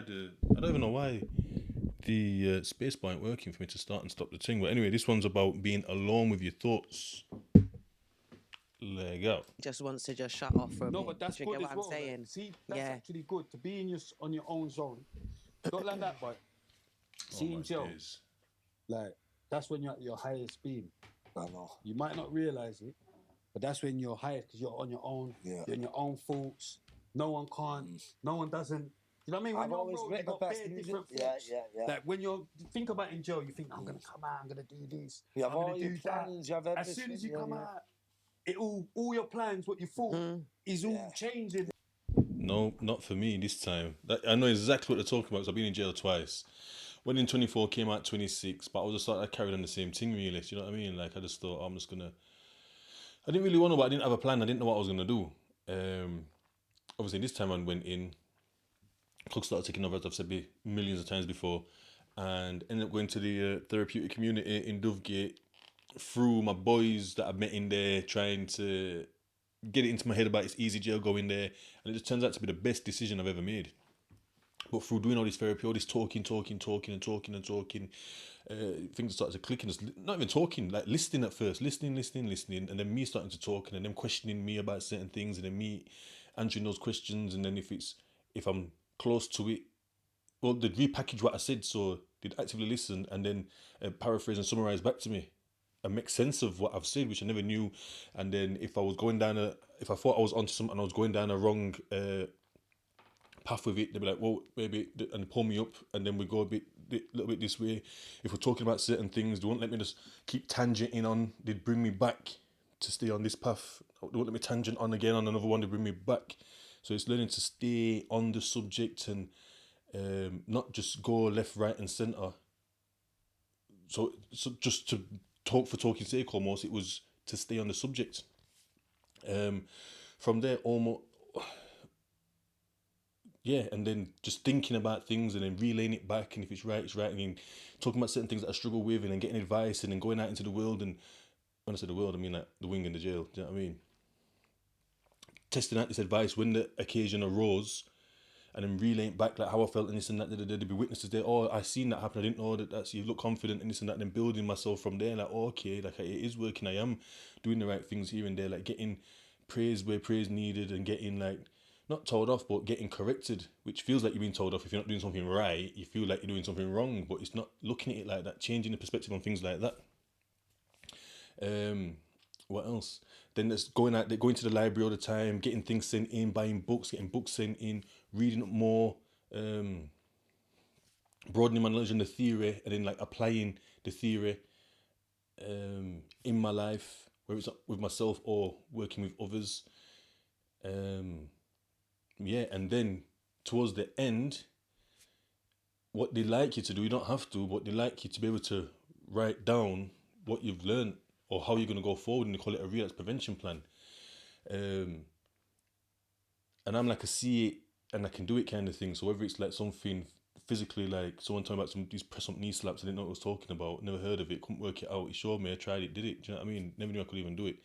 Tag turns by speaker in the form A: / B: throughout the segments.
A: I don't even know why the space bar ain't working for me to start and stop the thing. But anyway, this one's about being alone with your thoughts. Leg out.
B: Just wants to just shut off for a
C: No,
B: bit.
C: but that's
B: Do you
C: good
B: get
C: as
B: what I'm
C: well. Like,
B: saying?
C: see, that's
B: Yeah.
C: actually good to be in on your own zone. Not like that, but see in jail, like that's when you're at your highest being.
D: I know.
C: You might not realize it, but that's when you're highest because you're on your own.
D: Yeah.
C: You're on your own thoughts. No one can't. No one doesn't. You know what I mean? When
D: I've
C: you're on
D: always
C: road, you
D: written
C: got
D: the
C: bare
D: best music.
C: different
D: Yeah,
C: thoughts.
D: yeah.
C: Like when you think about in jail, you think, I'm gonna come out, I'm gonna do this.
D: You have
C: I'm gonna
D: all your
C: do that.
D: plans, you have everything.
C: As soon as you
D: yeah,
C: come
D: yeah.
C: out, it all your plans, what you thought, is all changing.
A: No, not for me this time. I know exactly what they're talking about because I've been in jail twice. Went in 24, came out 26, but I was just like, I carried on the same thing really. Do you know what I mean? Like I just thought, I'm just gonna. I didn't really want to, but I didn't have a plan. I didn't know what I was gonna do. Obviously, this time I went in. Clock started ticking over, as I've said millions of times before, and ended up going to the therapeutic community in Dovegate through my boys that I met in there, trying to get it into my head about it's easy jail going there, and it just turns out to be the best decision I've ever made. But through doing all this therapy, all this talking, things started to click, and just not even talking, like listening at first, listening, and then me starting to talk, and then questioning me about certain things, and then me answering those questions, and then if I'm close to it, well, they'd repackage what I said, so they'd actively listen and then paraphrase and summarize back to me and make sense of what I've said, which I never knew. And then if I thought I was onto something and I was going down a wrong path with it, they'd be like, well, maybe, and pull me up, and then we go a little bit this way. If we're talking about certain things, they won't let me just keep tangenting on. They'd bring me back to stay on this path. They won't let me tangent on again on another one. They bring me back. So it's learning to stay on the subject and not just go left, right, and centre. So just to talk for talking sake, almost, it was to stay on the subject. From there, almost, yeah, and then just thinking about things and then relaying it back, and if it's right, and then talking about certain things that I struggle with, and then getting advice, and then going out into the world. And when I say the world, I mean like the wing and the jail. Do you know what I mean? Testing out this advice when the occasion arose, and then relaying back like how I felt and this and that. There'd be witnesses there. Oh, I seen that happen. I didn't know that. You look confident and this and that. And then building myself from there. Like, oh, okay, like it is working. I am doing the right things here and there. Like getting praise where praise needed, and getting like not told off, but getting corrected. Which feels like you're being told off if you're not doing something right. You feel like you're doing something wrong, but it's not looking at it like that. Changing the perspective on things like that. What else? Then there's going to the library all the time, getting things sent in, buying books, getting books sent in, reading up more, broadening my knowledge on the theory, and then like applying the theory in my life, whether it's with myself or working with others. Yeah, and then towards the end, what they like you to do, you don't have to, but they like you to be able to write down what you've learned or how you're going to go forward, and they call it a relapse prevention plan. And I'm like a see it and I can do it kind of thing. So whether it's like something physically, like someone talking about these press up knee slaps, I didn't know what I was talking about, never heard of it, couldn't work it out. He showed me, I tried it, did it. Do you know what I mean? Never knew I could even do it.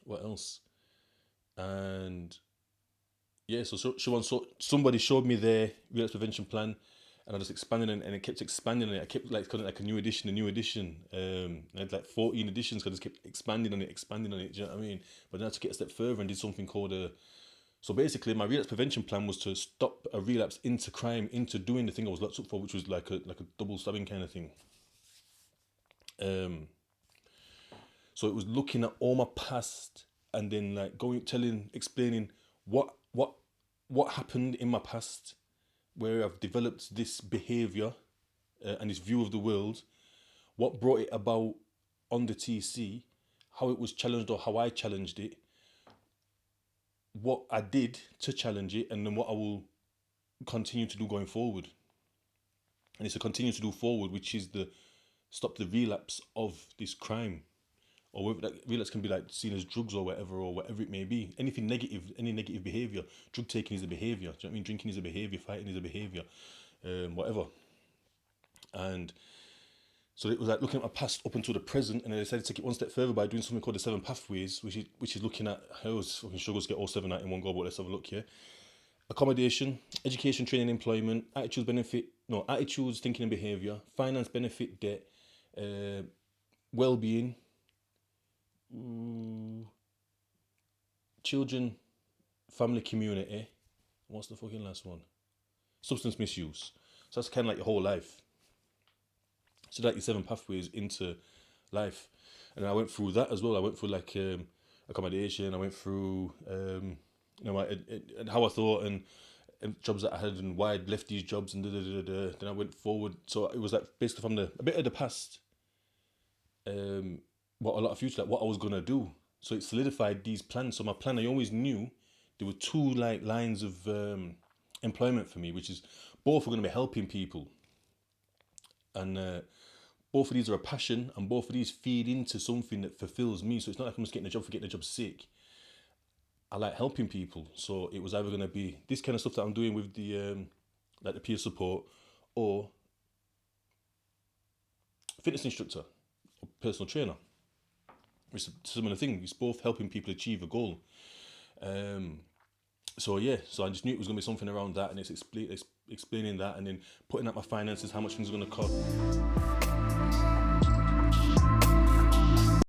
A: What else? And yeah, so somebody showed me their relapse prevention plan, and I just expanded it, and it kept expanding on it. I kept like kind of like a new edition. I had like 14 editions because I just kept expanding on it. Do you know what I mean? But then I took it a step further and did something called So basically, my relapse prevention plan was to stop a relapse into crime, into doing the thing I was locked up for, which was like a double stabbing kind of thing. So it was looking at all my past, and then like explaining what happened in my past, where I've developed this behaviour and this view of the world, what brought it about on the TC, how it was challenged or how I challenged it, what I did to challenge it, and then what I will continue to do going forward. And it's to continue to do forward, which is the stop the relapse of this crime. Or whether that relapse can be like seen as drugs or whatever it may be. Anything negative, any negative behaviour. Drug taking is a behaviour. Do you know what I mean? Drinking is a behaviour, fighting is a behaviour, whatever. And so it was like looking at my past up until the present, and I decided to take it one step further by doing something called the 7 pathways, which is looking at, I always fucking struggle to get all 7 out in one go, but let's have a look here. accommodation, education, training, employment, attitudes, benefit, no, attitudes, thinking and behavior, finance, benefit, debt, well-being, children, family, community. What's the fucking last one? Substance misuse. So that's kind of like your whole life. So like your 7 pathways into life. And I went through that as well. I went through like accommodation. I went through and how I thought and jobs that I had and why I'd left these jobs and Then I went forward. So it was like based from a bit of the past, what a lot of future, like what I was gonna do. So it solidified these plans. So my plan, I always knew there were 2 like lines of employment for me, which is both are going to be helping people, and both of these are a passion, and both of these feed into something that fulfills me. So it's not like I'm just getting a job for getting a job sake. I like helping people, so it was either going to be this kind of stuff that I'm doing with the like the peer support, or fitness instructor or personal trainer. It's a similar thing. It's both helping people achieve a goal. So yeah, so I just knew it was going to be something around that, and it's explaining that, and then putting out my finances, how much things are going to cost.